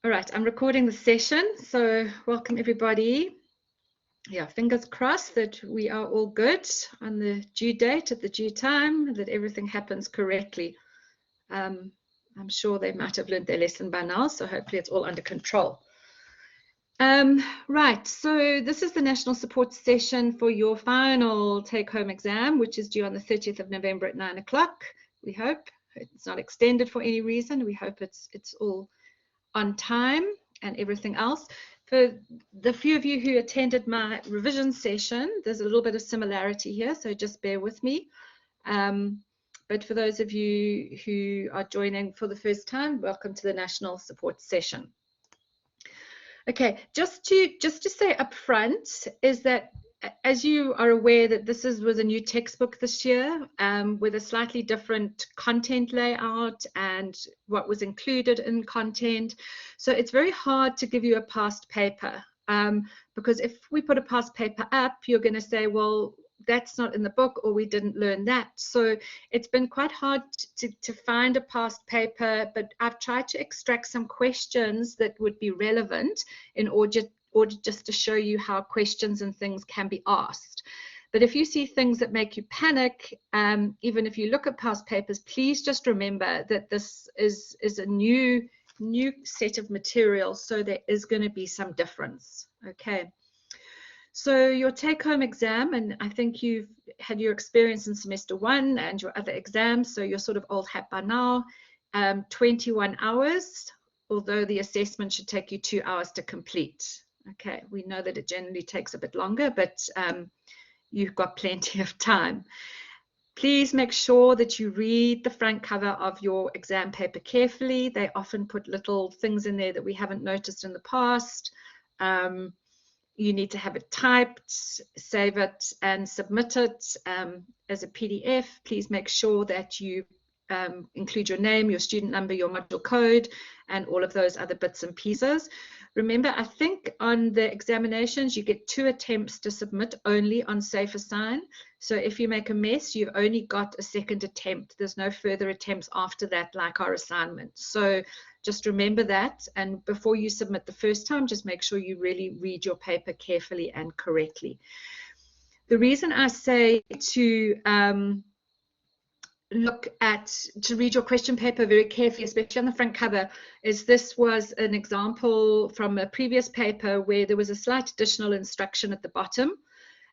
All right, I'm recording the session, so welcome everybody. Yeah, fingers crossed that we are all good on the due date at the due time, that everything happens correctly. I'm sure they might have learned their lesson by now, so hopefully it's all under control. Right, so this is the national support session for your final take-home exam, which is due on the 30th of November at 9 o'clock. We hope it's not extended for any reason. We hope it's all on time and everything else. For the few of you who attended my revision session, there's a little bit of similarity here, so just bear with me. But for those of you who are joining for the first time, welcome to the National Support Session. Okay, just to say up front is that, as you are aware, that this was a new textbook this year with a slightly different content layout and what was included in content. So it's very hard to give you a past paper because if we put a past paper up, you're going to say, well, that's not in the book, or we didn't learn that. So it's been quite hard to find a past paper, but I've tried to extract some questions that would be relevant in order just to show you how questions and things can be asked. But if you see things that make you panic, even if you look at past papers, please just remember that this is a new set of materials, so there is going to be some difference. Okay. So your take-home exam, and I think you've had your experience in semester 1 and your other exams, so you're sort of old hat by now, 21 hours, although the assessment should take you 2 hours to complete. Okay, we know that it generally takes a bit longer, but you've got plenty of time. Please make sure that you read the front cover of your exam paper carefully. They often put little things in there that we haven't noticed in the past. You need to have it typed, save it, and submit it as a PDF. Please make sure that you include your name, your student number, your module code, and all of those other bits and pieces. Remember, I think on the examinations, you get 2 attempts to submit only on Safe Assign. So if you make a mess, you've only got a second attempt. There's no further attempts after that, like our assignment. So just remember that, and before you submit the first time, just make sure you really read your paper carefully and correctly. The reason I say to read your question paper very carefully, especially on the front cover, is this was an example from a previous paper where there was a slight additional instruction at the bottom.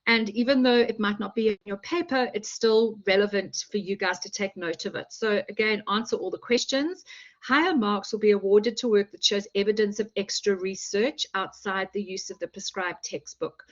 And even though it might not be in your paper, it's still relevant for you guys to take note of it. So again, answer all the questions. Higher marks will be awarded to work that shows evidence of extra research outside the use of the prescribed textbook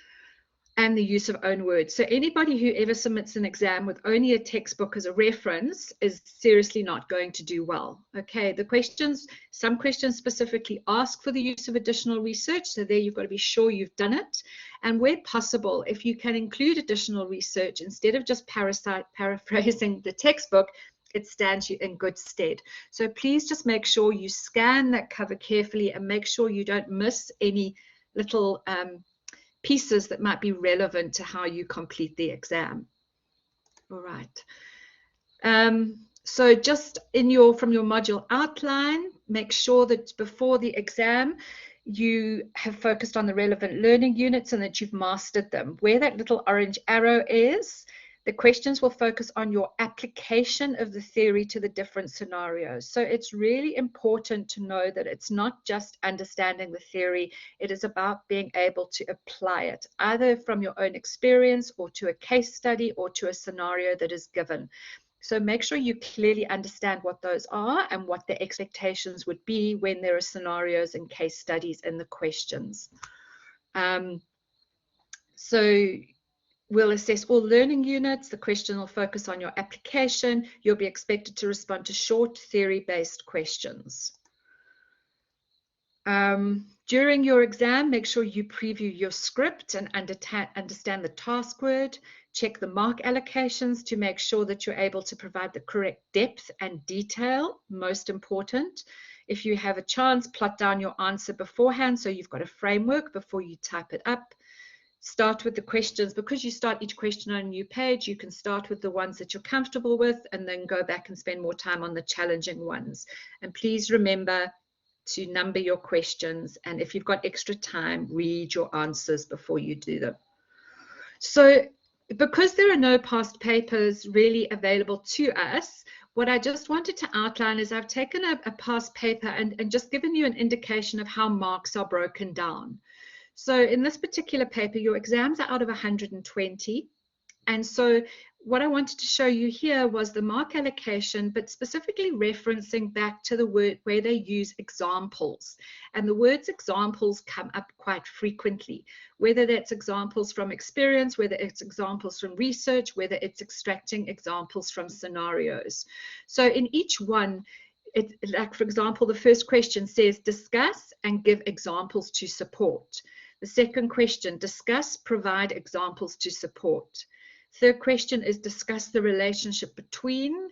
and the use of own words. So anybody who ever submits an exam with only a textbook as a reference is seriously not going to do well. Okay, the questions, some questions specifically ask for the use of additional research, so there you've got to be sure you've done it. And where possible, if you can include additional research instead of just paraphrasing the textbook, it stands you in good stead. So please just make sure you scan that cover carefully and make sure you don't miss any little pieces that might be relevant to how you complete the exam. All right. So just from your module outline, make sure that before the exam, you have focused on the relevant learning units and that you've mastered them. Where that little orange arrow is, the questions will focus on your application of the theory to the different scenarios. So it's really important to know that it's not just understanding the theory, it is about being able to apply it, either from your own experience or to a case study or to a scenario that is given. So make sure you clearly understand what those are and what the expectations would be when there are scenarios and case studies in the questions. So we'll assess all learning units. The question will focus on your application. You'll be expected to respond to short theory-based questions. During your exam, make sure you preview your script and understand the task word. Check the mark allocations to make sure that you're able to provide the correct depth and detail, most important. If you have a chance, plot down your answer beforehand so you've got a framework before you type it up. Start with the questions. Because you start each question on a new page, you can start with the ones that you're comfortable with and then go back and spend more time on the challenging ones. And please remember, to number your questions, and if you've got extra time, read your answers before you do them. So because there are no past papers really available to us, what I just wanted to outline is I've taken a past paper and just given you an indication of how marks are broken down. So in this particular paper, your exams are out of 120. And so what I wanted to show you here was the mark allocation, but specifically referencing back to the word where they use examples. And the words examples come up quite frequently, whether that's examples from experience, whether it's examples from research, whether it's extracting examples from scenarios. So in each one, like for example, the first question says discuss and give examples to support. The second question, discuss, provide examples to support. Third question is discuss the relationship between.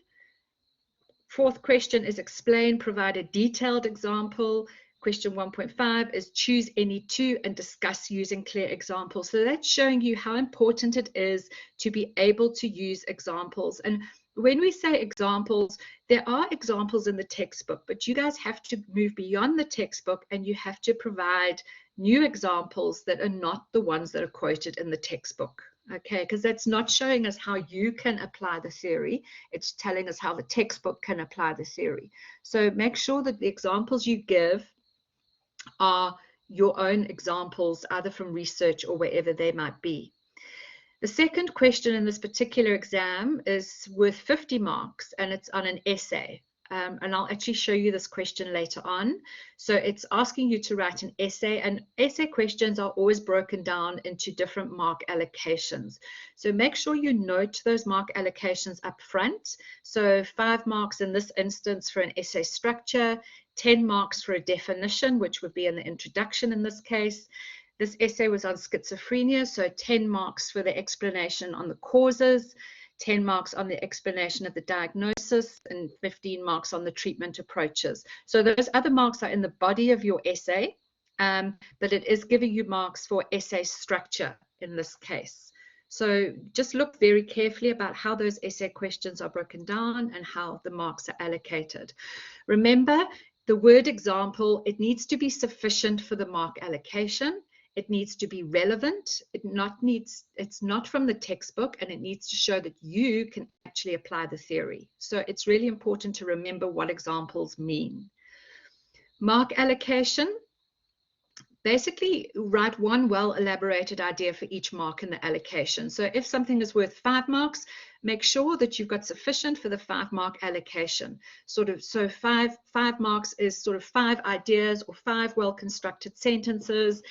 Fourth question is explain, provide a detailed example. Question 1.5 is choose any two and discuss using clear examples. So that's showing you how important it is to be able to use examples. And when we say examples, there are examples in the textbook, but you guys have to move beyond the textbook and you have to provide new examples that are not the ones that are quoted in the textbook. Okay, because that's not showing us how you can apply the theory. It's telling us how the textbook can apply the theory. So make sure that the examples you give are your own examples, either from research or wherever they might be. The second question in this particular exam is worth 50 marks, and it's on an essay. And I'll actually show you this question later on. So it's asking you to write an essay, and essay questions are always broken down into different mark allocations. So make sure you note those mark allocations up front. So 5 marks in this instance for an essay structure, 10 marks for a definition, which would be in the introduction in this case. This essay was on schizophrenia, so 10 marks for the explanation on the causes, 10 marks on the explanation of the diagnosis, and 15 marks on the treatment approaches. So those other marks are in the body of your essay, but it is giving you marks for essay structure in this case. So just look very carefully about how those essay questions are broken down and how the marks are allocated. Remember, the word example, it needs to be sufficient for the mark allocation. It needs to be relevant. It's not from the textbook, and it needs to show that you can actually apply the theory. So it's really important to remember what examples mean. Mark allocation. Basically, write one well-elaborated idea for each mark in the allocation. So if something is worth 5 marks, make sure that you've got sufficient for the 5-mark allocation. So 5 marks is sort of 5 ideas or 5 well-constructed sentences,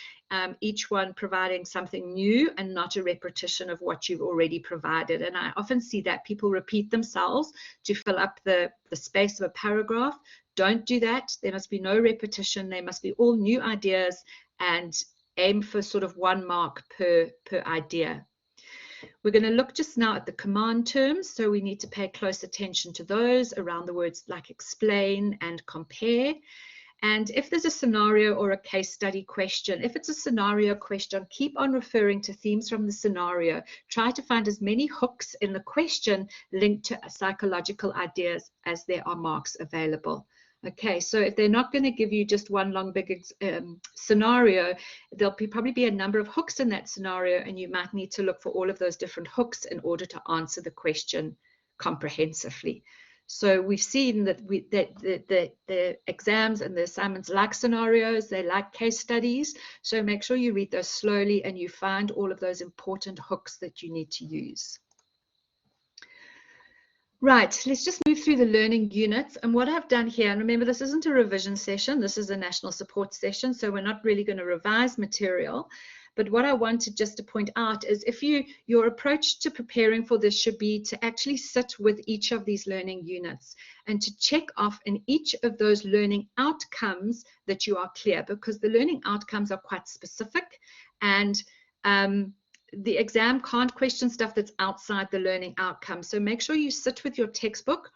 each one providing something new and not a repetition of what you've already provided. And I often see that people repeat themselves to fill up the space of a paragraph. Don't do that. There must be no repetition. They must be all new ideas, and aim for sort of 1 mark per idea. We're going to look just now at the command terms, so we need to pay close attention to those around the words like explain and compare. And if there's a scenario or a case study question, if it's a scenario question, keep on referring to themes from the scenario. Try to find as many hooks in the question linked to psychological ideas as there are marks available. Okay, so if they're not going to give you just one long big scenario, there'll probably be a number of hooks in that scenario, and you might need to look for all of those different hooks in order to answer the question comprehensively. So we've seen that the exams and the assignments like scenarios, they like case studies. So make sure you read those slowly and you find all of those important hooks that you need to use. Right, let's just move through the learning units. And what I've done here, and remember, this isn't a revision session, this is a national support session, so we're not really going to revise material. But what I wanted just to point out is if your approach to preparing for this should be to actually sit with each of these learning units and to check off in each of those learning outcomes that you are clear, because the learning outcomes are quite specific, and the exam can't question stuff that's outside the learning outcomes. So make sure you sit with your textbook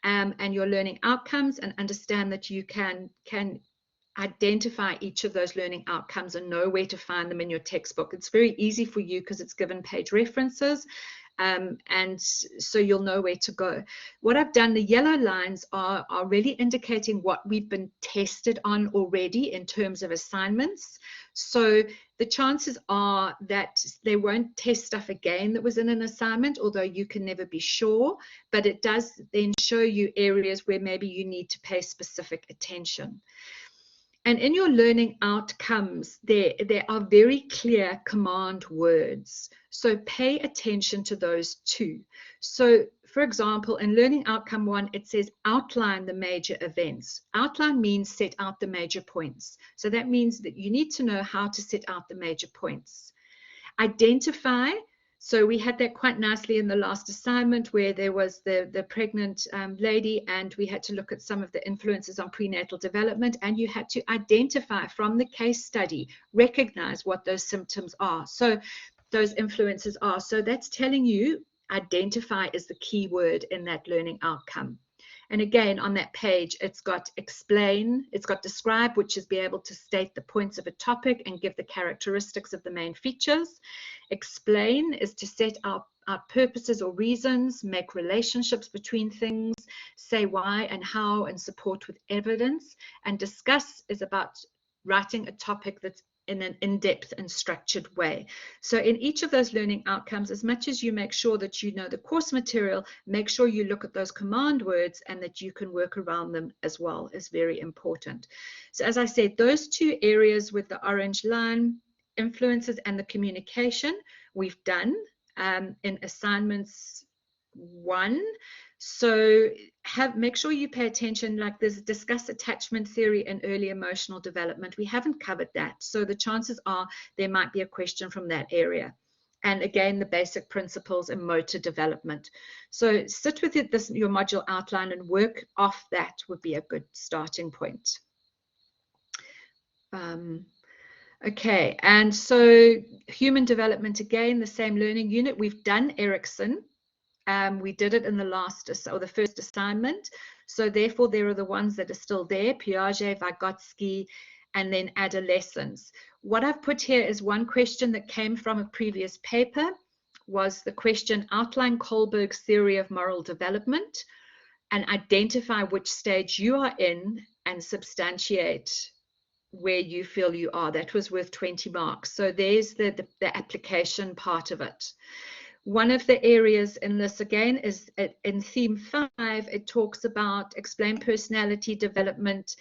and your learning outcomes and understand that you can identify each of those learning outcomes and know where to find them in your textbook. It's very easy for you because it's given page references. and so you'll know where to go. What I've done, the yellow lines are really indicating what we've been tested on already in terms of assignments. So the chances are that they won't test stuff again that was in an assignment, although you can never be sure, but it does then show you areas where maybe you need to pay specific attention. And in your learning outcomes, there are very clear command words. So pay attention to those too. So for example, in learning outcome 1, it says outline the major events. Outline means set out the major points. So that means that you need to know how to set out the major points. Identify. So we had that quite nicely in the last assignment where there was the pregnant lady, and we had to look at some of the influences on prenatal development, and you had to identify from the case study, recognize what those symptoms are. So those influences are. So that's telling you identify is the key word in that learning outcome. And again, on that page, it's got explain, it's got describe, which is be able to state the points of a topic and give the characteristics of the main features. Explain is to set out purposes or reasons, make relationships between things, say why and how, and support with evidence. And discuss is about writing a topic that's in an in-depth and structured way. So in each of those learning outcomes, as much as you make sure that you know the course material, make sure you look at those command words and that you can work around them as well is very important. So as I said, those two areas with the orange line, influences and the communication, we've done in assignments 1. So make sure you pay attention, like there's discuss attachment theory and early emotional development. We haven't covered that. So the chances are there might be a question from that area. And again, the basic principles in motor development. So sit with your module outline and work off that would be a good starting point. Okay, and so human development, again, the same learning unit. We've done Erickson. We did it in the first assignment. So therefore, there are the ones that are still there, Piaget, Vygotsky, and then adolescence. What I've put here is one question that came from a previous paper, was the question, outline Kohlberg's theory of moral development and identify which stage you are in and substantiate where you feel you are. That was worth 20 marks. So there's the application part of it. One of the areas in this, again, is in theme 5, it talks about explain personality development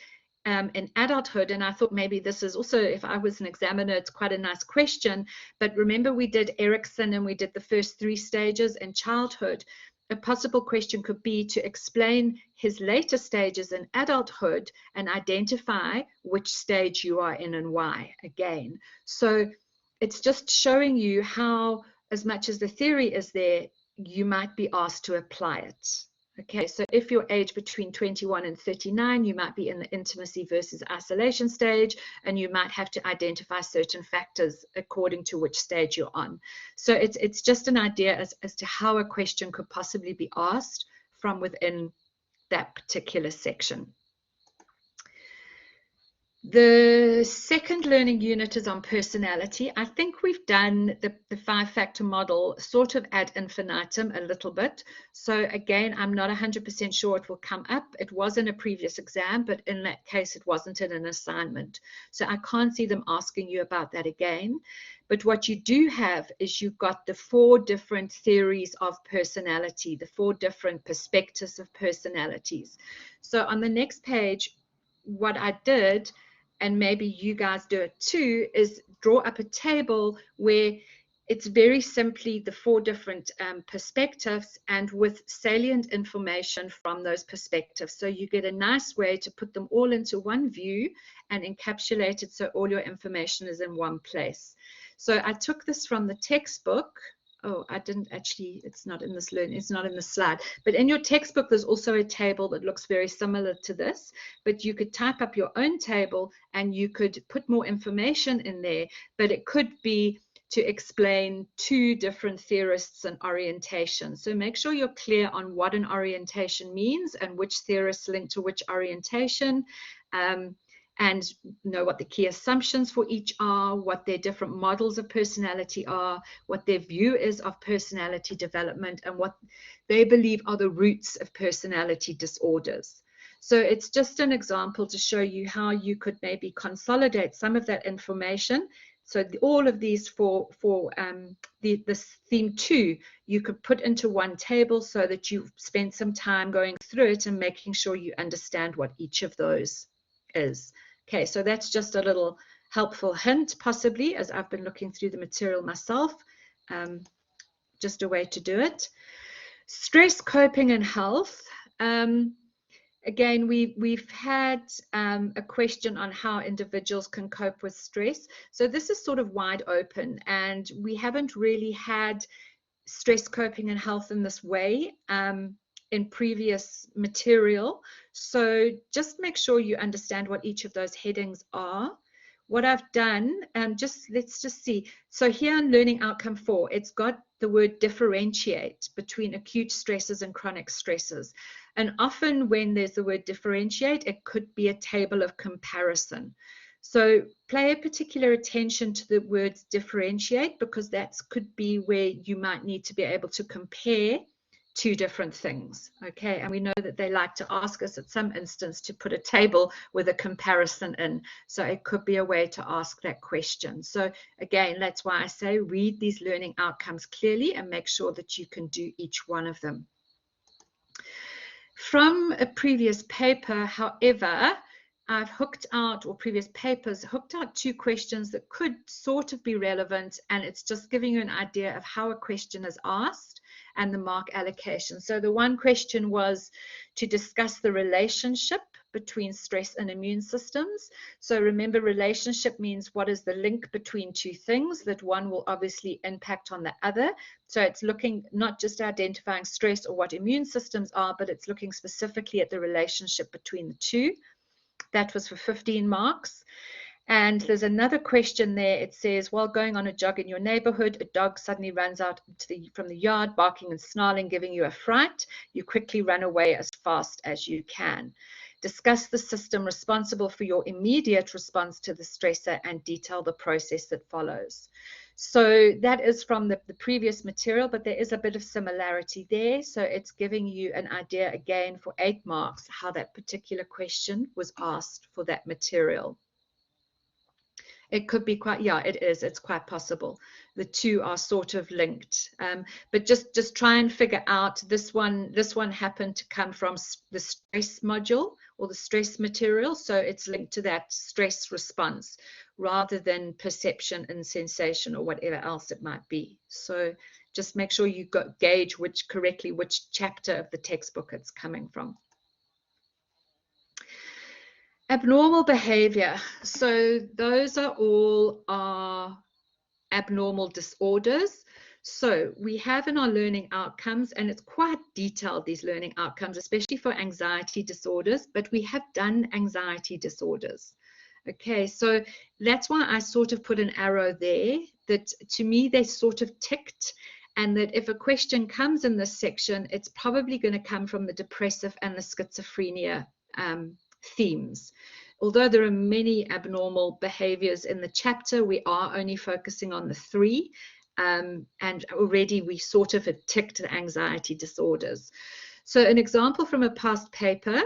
in adulthood. And I thought maybe this is also, if I was an examiner, it's quite a nice question. But remember, we did Erickson and we did the first 3 stages in childhood. A possible question could be to explain his later stages in adulthood and identify which stage you are in and why, again. So it's just showing you how, as much as the theory is there, you might be asked to apply it. Okay, so if you're aged between 21 and 39, you might be in the intimacy versus isolation stage, and you might have to identify certain factors according to which stage you're on. So it's just an idea as to how a question could possibly be asked from within that particular section. The second learning unit is on personality. I think we've done the 5-factor model sort of ad infinitum a little bit. So again, I'm not 100% sure it will come up. It was in a previous exam, but in that case, it wasn't in an assignment. So I can't see them asking you about that again. But what you do have is you've got the 4 different theories of personality, the 4 different perspectives of personalities. So on the next page, what I did, and maybe you guys do it too, is draw up a table where it's very simply the 4 different perspectives and with salient information from those perspectives. So you get a nice way to put them all into one view and encapsulate it so all your information is in one place. So I took this from the textbook. Oh, I didn't actually, it's not in this it's not in the slide. But in your textbook, there's also a table that looks very similar to this. But you could type up your own table and you could put more information in there. But it could be to explain 2 different theorists and orientation. So make sure you're clear on what an orientation means and which theorists link to which orientation. and know what the key assumptions for each are, what their different models of personality are, what their view is of personality development, and what they believe are the roots of personality disorders. So it's just an example to show you how you could maybe consolidate some of that information. So all of these for this theme 2, you could put into one table so that you spend some time going through it and making sure you understand what each of those is. Okay, so that's just a little helpful hint, possibly, as I've been looking through the material myself, just a way to do it. Stress, coping, and health. Again, we've had a question on how individuals can cope with stress. So this is sort of wide open, and we haven't really had stress, coping, and health in this way in previous material. So just make sure you understand what each of those headings are. What I've done, let's just see. So here in Learning Outcome 4, it's got the word differentiate between acute stresses and chronic stresses. And often when there's the word differentiate, it could be a table of comparison. So pay a particular attention to the words differentiate, because that could be where you might need to be able to compare two different things. Okay, and we know that they like to ask us at some instance to put a table with a comparison in. So it could be a way to ask that question. So again, that's why I say read these learning outcomes clearly and make sure that you can do each one of them. From a previous paper, however, I've hooked out, or previous papers, hooked out 2 questions that could sort of be relevant, and it's just giving you an idea of how a question is asked and the mark allocation. So the one question was to discuss the relationship between stress and immune systems. So remember, relationship means what is the link between two things, that one will obviously impact on the other. So it's looking not just identifying stress or what immune systems are, but it's looking specifically at the relationship between the two. That was for 15 marks. And there's another question there. It says, while going on a jog in your neighborhood, a dog suddenly runs out from the yard, barking and snarling, giving you a fright. You quickly run away as fast as you can. Discuss the system responsible for your immediate response to the stressor and detail the process that follows. So that is from the previous material, but there is a bit of similarity there. So it's giving you an idea again for 8 marks how that particular question was asked for that material. It could be quite, yeah, it is. It's quite possible. The two are sort of linked. But just try and figure out this one. This one happened to come from the stress module or the stress material. So it's linked to that stress response rather than perception and sensation or whatever else it might be. So just make sure you gauge which chapter of the textbook it's coming from. Abnormal behavior. So those are all our abnormal disorders. So we have in our learning outcomes, and it's quite detailed, these learning outcomes, especially for anxiety disorders, but we have done anxiety disorders. Okay, so that's why I sort of put an arrow there, that to me they sort of ticked, and that if a question comes in this section, it's probably going to come from the depressive and the schizophrenia themes. Although there are many abnormal behaviors in the chapter, we are only focusing on the 3, and already we sort of had ticked the anxiety disorders. So an example from a past paper,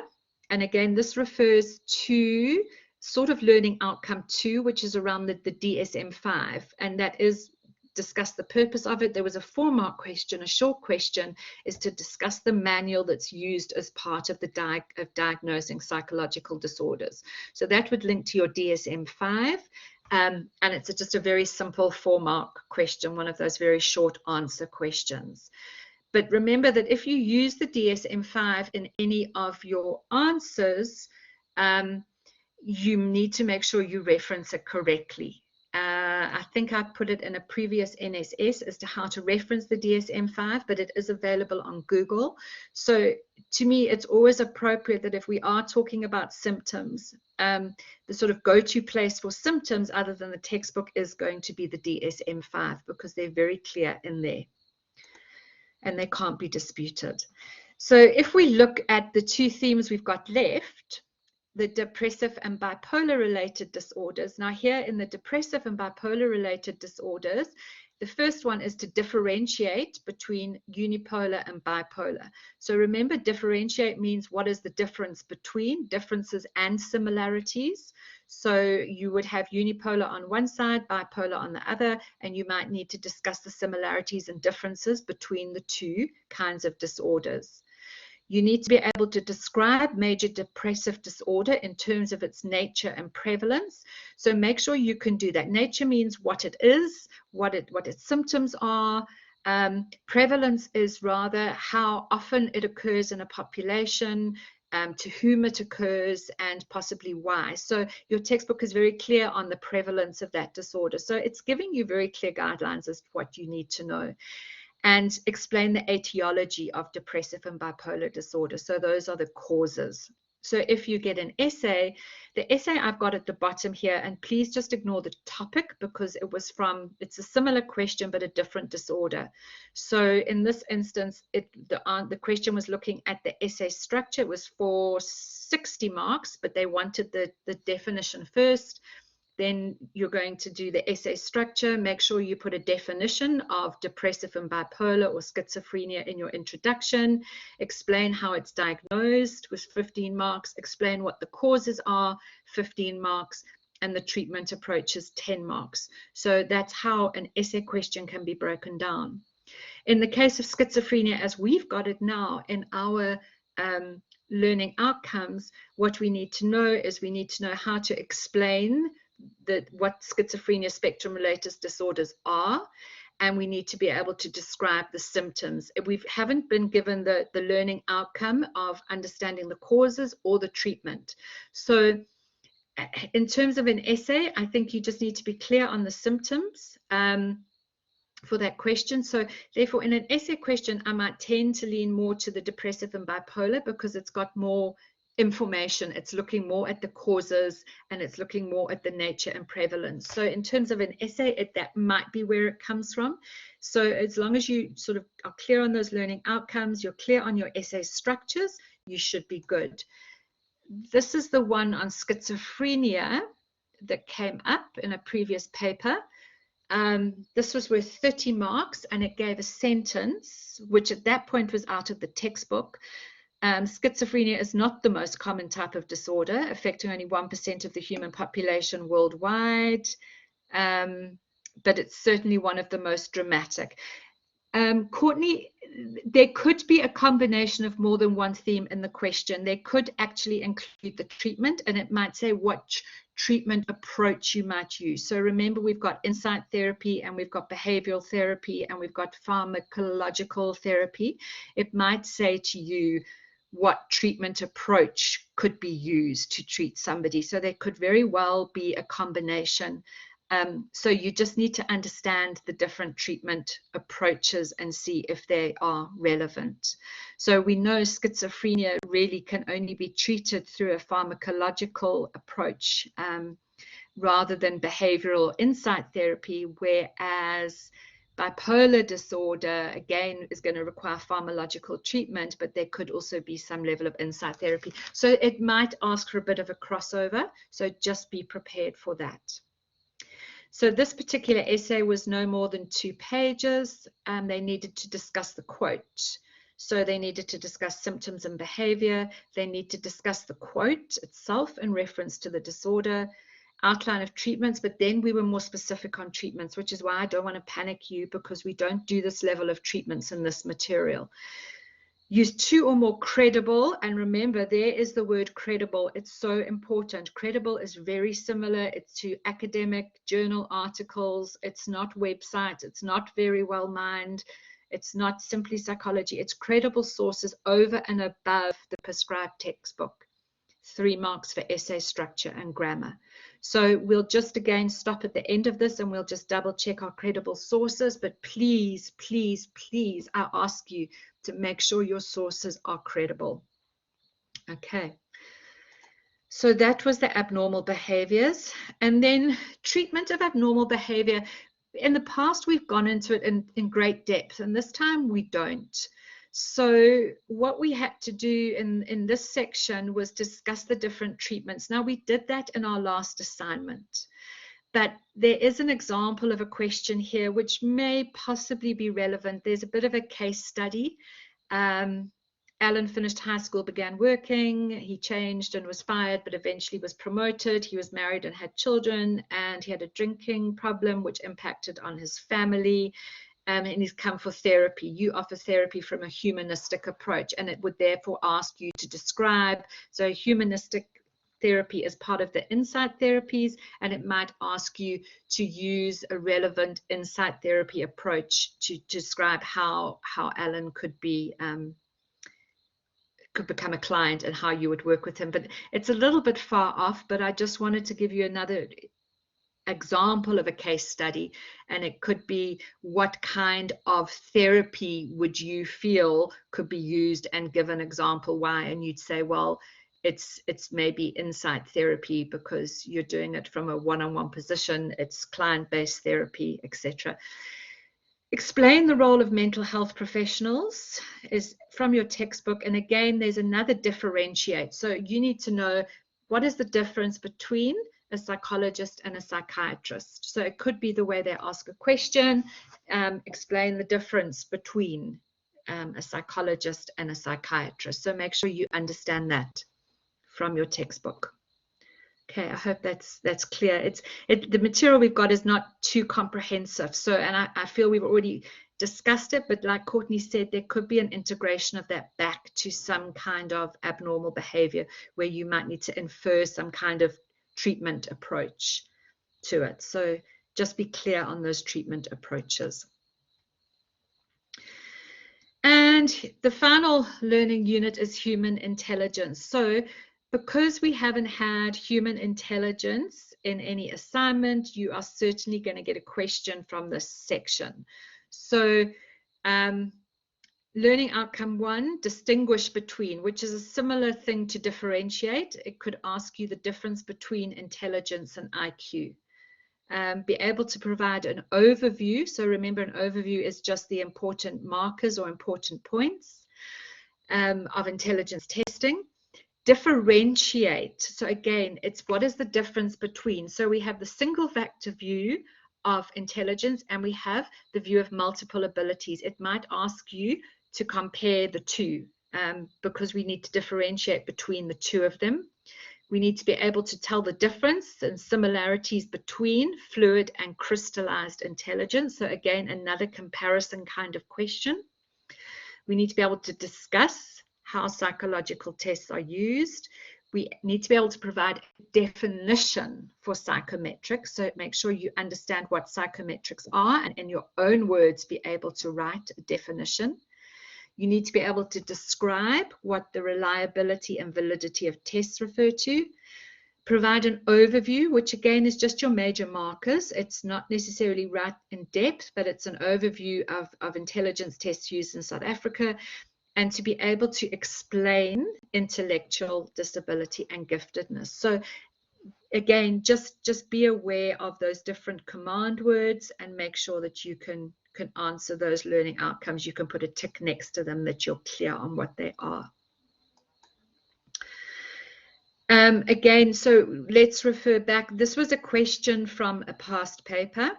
and again this refers to sort of learning outcome 2, which is around the DSM-5, and that is discuss the purpose of it. There was a 4-mark question, a short question, is to discuss the manual that's used as part of the diagnosing psychological disorders. So that would link to your DSM-5, and it's just a very simple 4-mark question, one of those very short answer questions. But remember that if you use the DSM-5 in any of your answers, you need to make sure you reference it correctly. I think I put it in a previous NSS as to how to reference the DSM-5, but it is available on Google. So to me, it's always appropriate that if we are talking about symptoms, the sort of go-to place for symptoms other than the textbook is going to be the DSM-5, because they're very clear in there and they can't be disputed. So if we look at the 2 themes we've got left, the depressive and bipolar related disorders. Now here in the depressive and bipolar related disorders, the first one is to differentiate between unipolar and bipolar. So remember, differentiate means what is the difference between, differences and similarities. So you would have unipolar on one side, bipolar on the other, and you might need to discuss the similarities and differences between the two kinds of disorders. You need to be able to describe major depressive disorder in terms of its nature and prevalence. So make sure you can do that. Nature means what it is, what its symptoms are. Prevalence is rather how often it occurs in a population, to whom it occurs, and possibly why. So your textbook is very clear on the prevalence of that disorder. So it's giving you very clear guidelines as to what you need to know. And explain the etiology of depressive and bipolar disorder. So those are the causes. So if you get an essay, the essay I've got at the bottom here, and please just ignore the topic because it's a similar question but a different disorder. So in this instance, the question was looking at the essay structure. It was for 60 marks, but they wanted the definition first. Then you're going to do the essay structure. Make sure you put a definition of depressive and bipolar or schizophrenia in your introduction. Explain how it's diagnosed with 15 marks. Explain what the causes are, 15 marks, and the treatment approach is 10 marks. So that's how an essay question can be broken down. In the case of schizophrenia, as we've got it now in our learning outcomes, what we need to know is we need to know how to explain what schizophrenia spectrum related disorders are, and we need to be able to describe the symptoms. We haven't been given the learning outcome of understanding the causes or the treatment. So in terms of an essay, I think you just need to be clear on the symptoms for that question. So therefore, in an essay question, I might tend to lean more to the depressive and bipolar because it's got more information. It's looking more at the causes and it's looking more at the nature and prevalence. So in terms of an essay, that might be where it comes from. So as long as you sort of are clear on those learning outcomes, you're clear on your essay structures, you should be good. This is the one on schizophrenia that came up in a previous paper. This was worth 30 marks and it gave a sentence, which at that point was out of the textbook. Schizophrenia is not the most common type of disorder, affecting only 1% of the human population worldwide, but it's certainly one of the most dramatic. Courtney, there could be a combination of more than one theme in the question. They could actually include the treatment, and it might say what treatment approach you might use. So remember, we've got insight therapy and we've got behavioral therapy and we've got pharmacological therapy. It might say to you what treatment approach could be used to treat somebody. So there could very well be a combination. So you just need to understand the different treatment approaches and see if they are relevant. So we know schizophrenia really can only be treated through a pharmacological approach rather than behavioral insight therapy, whereas bipolar disorder, again, is going to require pharmacological treatment, but there could also be some level of insight therapy. So it might ask for a bit of a crossover, so just be prepared for that. So this particular essay was no more than 2 pages, and they needed to discuss the quote. So they needed to discuss symptoms and behavior. They need to discuss the quote itself in reference to the disorder, outline of treatments, but then we were more specific on treatments, which is why I don't want to panic you because we don't do this level of treatments in this material. Use 2 or more credible, and remember there is the word credible. It's so important. Credible is very similar. It's to academic journal articles. It's not websites. It's not very well mined. It's not simply psychology. It's credible sources over and above the prescribed textbook. 3 marks for essay structure and grammar. So we'll just again stop at the end of this and we'll just double check our credible sources, but please, please, please, I ask you to make sure your sources are credible. Okay. So that was the abnormal behaviors. And then treatment of abnormal behavior. In the past, we've gone into it in great depth, and this time we don't. So what we had to do in this section was discuss the different treatments. Now, we did that in our last assignment, but there is an example of a question here which may possibly be relevant. There's a bit of a case study. Alan finished high school, began working, he changed and was fired, but eventually was promoted. He was married and had children, and he had a drinking problem which impacted on his family. And he's come for therapy. You offer therapy from a humanistic approach, and it would therefore ask you to describe. So humanistic therapy is part of the insight therapies, and it might ask you to use a relevant insight therapy approach to describe how Alan could become a client and how you would work with him. But it's a little bit far off, but I just wanted to give you another example of a case study, and it could be what kind of therapy would you feel could be used, and give an example why, and you'd say, well, it's maybe insight therapy because you're doing it from a one-on-one position, it's client-based therapy, etc. Explain the role of mental health professionals is from your textbook. And again, there's another differentiate. So you need to know what is the difference between a psychologist and a psychiatrist. So it could be the way they ask a question, explain the difference between a psychologist and a psychiatrist. So make sure you understand that from your textbook. Okay, I hope that's clear. The material we've got is not too comprehensive. So, and I feel we've already discussed it, but like Courtney said, there could be an integration of that back to some kind of abnormal behavior where you might need to infer some kind of treatment approach to it. So just be clear on those treatment approaches. And the final learning unit is human intelligence. So because we haven't had human intelligence in any assignment, you are certainly going to get a question from this section. So learning outcome 1, distinguish between, which is a similar thing to differentiate. It could ask you the difference between intelligence and IQ. Be able to provide an overview. So remember, an overview is just the important markers or important points of intelligence testing. Differentiate. So again, it's what is the difference between. So we have the single factor view of intelligence, and we have the view of multiple abilities. It might ask you to compare the two because we need to differentiate between the two of them. We need to be able to tell the difference and similarities between fluid and crystallized intelligence. So again, another comparison kind of question. We need to be able to discuss how psychological tests are used. We need to be able to provide a definition for psychometrics. So make sure you understand what psychometrics are, and in your own words, be able to write a definition. You need to be able to describe what the reliability and validity of tests refer to. Provide an overview, which again is just your major markers. It's not necessarily right in depth, but it's an overview of intelligence tests used in South Africa. And to be able to explain intellectual disability and giftedness. So again, just be aware of those different command words and make sure that you can answer those learning outcomes. You can put a tick next to them that you're clear on what they are. Again, so let's refer back. This was a question from a past paper.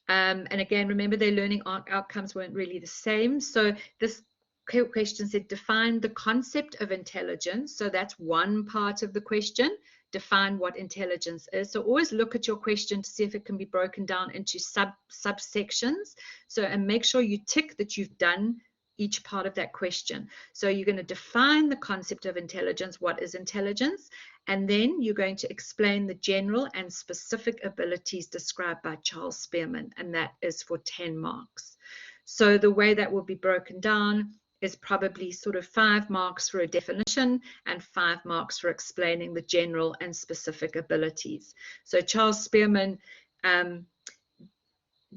And again, remember their learning outcomes weren't really the same. So this question said, define the concept of intelligence. So that's one part of the question. Define what intelligence is. So always look at your question to see if it can be broken down into subsections. So, and make sure you tick that you've done each part of that question. So you're going to define the concept of intelligence. What is intelligence? And then you're going to explain the general and specific abilities described by Charles Spearman, and that is for 10 marks. So the way that will be broken down is probably sort of 5 marks for a definition and 5 marks for explaining the general and specific abilities. So Charles Spearman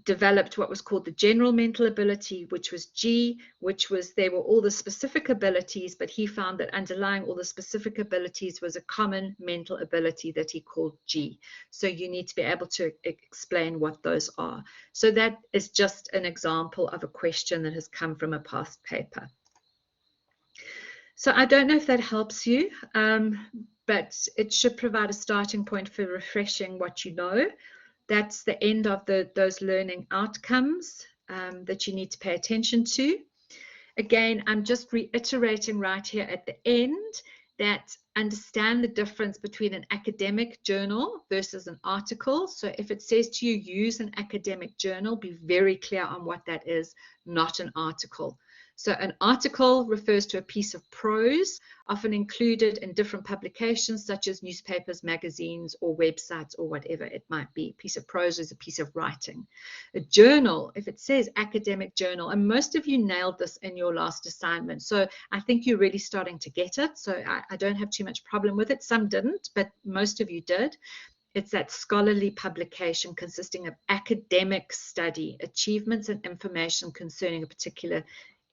developed what was called the general mental ability, which was G, which was, they were all the specific abilities, but he found that underlying all the specific abilities was a common mental ability that he called G. So you need to be able to explain what those are. So that is just an example of a question that has come from a past paper. So I don't know if that helps you, but it should provide a starting point for refreshing what you know. That's the end of those learning outcomes that you need to pay attention to. Again, I'm just reiterating right here at the end that understand the difference between an academic journal versus an article. So if it says to you, use an academic journal, be very clear on what that is, not an article. So an article refers to a piece of prose, often included in different publications such as newspapers, magazines, or websites, or whatever it might be. A piece of prose is a piece of writing. A journal, if it says academic journal, and most of you nailed this in your last assignment, so I think you're really starting to get it. So I don't have too much problem with it. Some didn't, but most of you did. It's that scholarly publication consisting of academic study, achievements, and information concerning a particular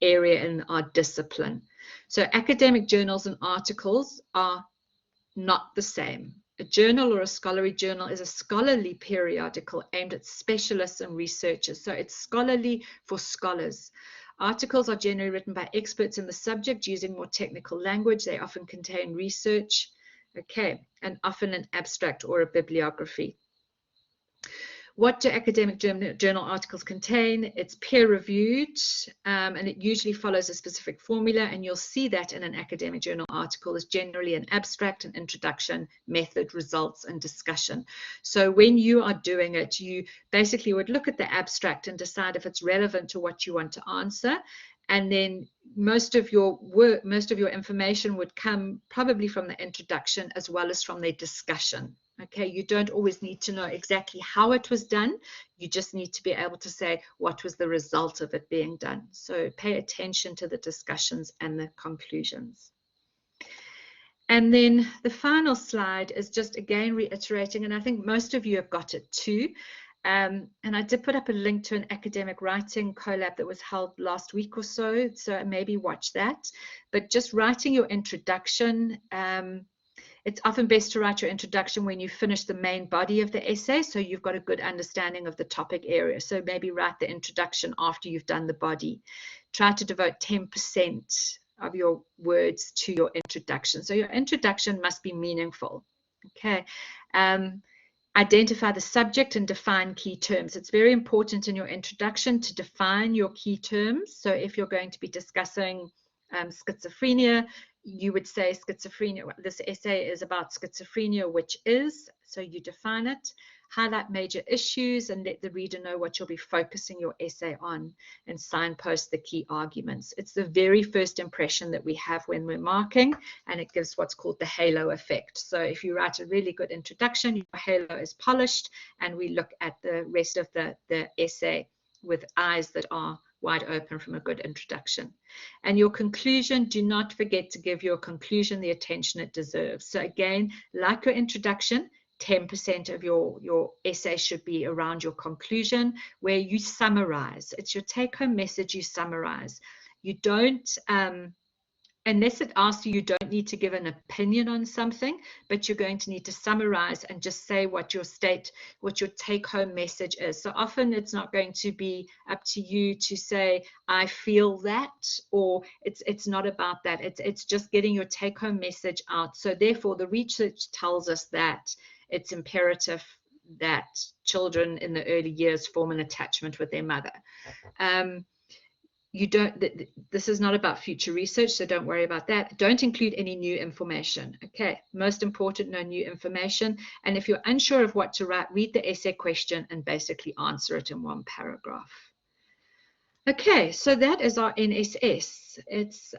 area in our discipline. So academic journals and articles are not the same. A journal or a scholarly journal is a scholarly periodical aimed at specialists and researchers. So it's scholarly for scholars. Articles are generally written by experts in the subject using more technical language. They often contain research, and often an abstract or a bibliography. What do academic journal articles contain? It's peer-reviewed, and it usually follows a specific formula, and you'll see that in an academic journal article is generally an abstract, an introduction, method, results, and discussion. So when you are doing it, you basically would look at the abstract and decide if it's relevant to what you want to answer. And then most of your work, most of your information would come probably from the introduction as well as from the discussion. Okay, you don't always need to know exactly how it was done. You just need to be able to say what was the result of it being done. So pay attention to the discussions and the conclusions. And then the final slide is just again reiterating, and I think most of you have got it too. And I did put up a link to an academic writing collab that was held last week or so maybe watch that. But just writing your introduction, it's often best to write your introduction when you finish the main body of the essay, so you've got a good understanding of the topic area. So maybe write the introduction after you've done the body. Try to devote 10% of your words to your introduction. So your introduction must be meaningful. Okay. Identify the subject and define key terms. It's very important in your introduction to define your key terms. So if you're going to be discussing schizophrenia, you would say schizophrenia, this essay is about schizophrenia, which is, so you define it, highlight major issues and let the reader know what you'll be focusing your essay on, and signpost the key arguments. It's the very first impression that we have when we're marking, and it gives what's called the halo effect. So if you write a really good introduction, your halo is polished, and we look at the rest of the essay with eyes that are wide open from a good introduction. And your conclusion, do not forget to give your conclusion the attention it deserves. So again, like your introduction, 10% of your essay should be around your conclusion, where you summarize. It's your take-home message you summarize. You don't, unless it asks you, you don't need to give an opinion on something, but you're going to need to summarize and just say what your take-home message is. So often it's not going to be up to you to say, I feel that, or it's not about that. It's just getting your take-home message out. So therefore, the research tells us that it's imperative that children in the early years form an attachment with their mother. This is not about future research, so don't worry about that. Don't include any new information. Okay, most important, no new information. And if you're unsure of what to write, read the essay question and basically answer it in one paragraph. Okay, so that is our NSS. It's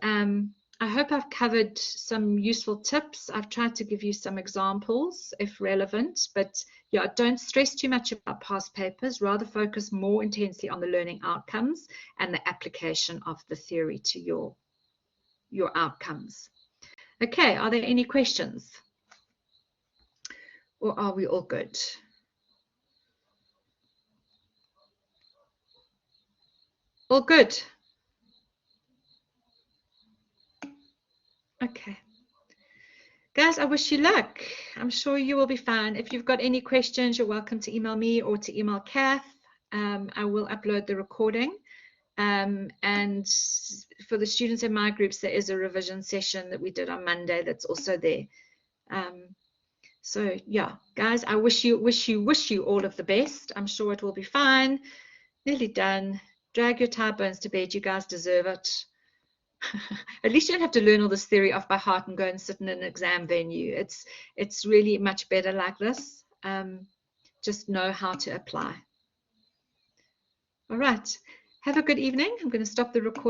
I hope I've covered some useful tips. I've tried to give you some examples if relevant, but yeah, don't stress too much about past papers. Rather focus more intensely on the learning outcomes and the application of the theory to your outcomes. Okay, are there any questions? Or are we all good? All good. Okay. Guys, I wish you luck. I'm sure you will be fine. If you've got any questions, you're welcome to email me or to email Kath. I will upload the recording. And for the students in my groups, there is a revision session that we did on Monday that's also there. So yeah, guys, I wish you all of the best. I'm sure it will be fine. Nearly done. Drag your tired bones to bed. You guys deserve it. At least you don't have to learn all this theory off by heart and go and sit in an exam venue. It's really much better like this. Just know how to apply. All right. Have a good evening. I'm going to stop the recording.